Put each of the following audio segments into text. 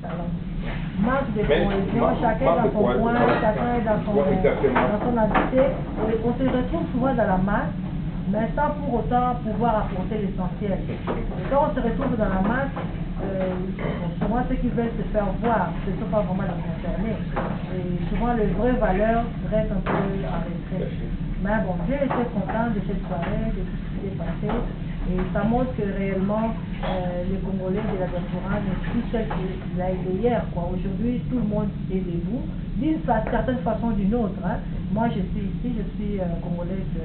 salon. Marque de cohésion, chacun dans son coin, chacun dans son entité. On se retrouve souvent dans la masse, mais sans pour autant pouvoir apporter l'essentiel. Quand on se retrouve dans la masse, souvent ceux qui veulent se faire voir, ce ne sont pas vraiment les concernés. Et souvent les vraies valeurs restent un peu en retrait. Mais bon, j'ai été content de cette soirée, de tout ce qui s'est passé. Et ça montre que réellement les Congolais de la diaspora ne sont plus celles qu'il a été hier. Aujourd'hui, tout le monde est debout, d'une certaine façon ou d'une autre. Hein. Moi, je suis ici, je suis Congolais de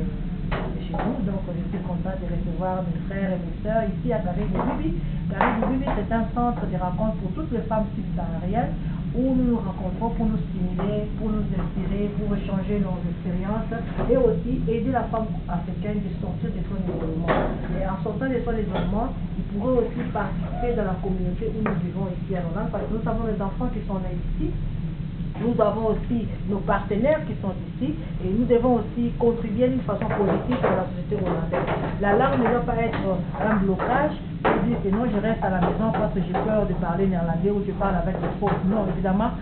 chez nous, donc je suis content de recevoir mes frères et mes sœurs ici à Carré-Boubibi. Carré-Boubibi, c'est un centre de rencontre pour toutes les femmes subsahariennes où nous nous rencontrons pour nous stimuler, pour nous inspirer, pour échanger nos expériences et aussi aider la femme africaine de sortir de son isolement. Et en sortant de son isolement, ils pourraient aussi participer dans la communauté où nous vivons ici à Hollande, parce que nous avons les enfants qui sont nés ici. Nous avons aussi nos partenaires qui sont ici et nous devons aussi contribuer d'une façon positive à la société hollandaise. La langue ne doit pas être un blocage. Je dis que non, je reste à la maison parce que j'ai peur de parler néerlandais ou je parle avec des fautes. Non, évidemment,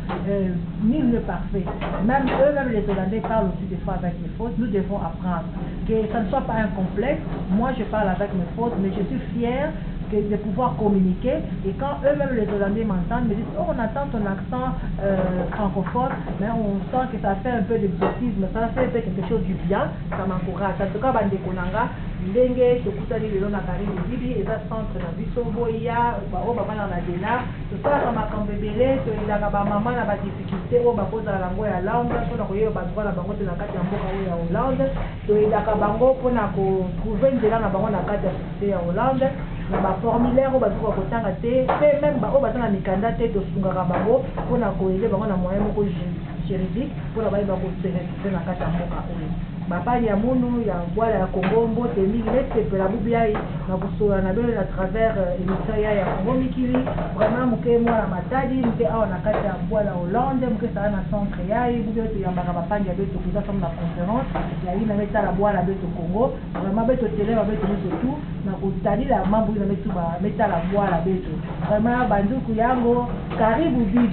nul n'est parfait. Même eux-mêmes, les Hollandais parlent aussi des fois avec les fautes. Nous devons apprendre. Que ça ne soit pas un complexe. Moi, je parle avec mes fautes, mais je suis fière de pouvoir communiquer, et quand eux-mêmes les Hollandais m'entendent, me disent oh, on entend ton accent francophone, mais on sent que ça fait un peu d'exotisme, ça fait quelque chose du bien, ça m'encourage. En tout cas, Bandekonanga, Ndenge, Tokutali Lelo na Carré-Boubibi, et ça centre na biso boya, o baba na dela, tout ça ça m'a kambebele, to ilaka ba maman na ba difficulté, o ba poza la langue ya Hollande, to na koyeba ba droit la bango te na kati ya mboka ya Hollande, to ilaka bango pona ko trouver ndela na bango na kati ya société ya Hollande. Na formulaire au bateau kotanga te pe même ba o batana mikanda te to sungaka bango pona koyele bango na moyen moko juridique pona ba ko se na kati ya mboka oyo bapali ya munu ya bwala ya Congo mbote mingi nesepela bubiai na kosola na bele à travers émission ya Congo Mikili vraiment muke mwana matadi muke awa na kati ya bwala Hollande muke sala na centre yai bubio to yambaka bapali ya beto kuza comme la conférence ya ina meta la bwala beto Congo vraiment beto tele ba beto tout na kotali la mambu na metu ba meta la bwala beto vraiment banduku yango karibu bibi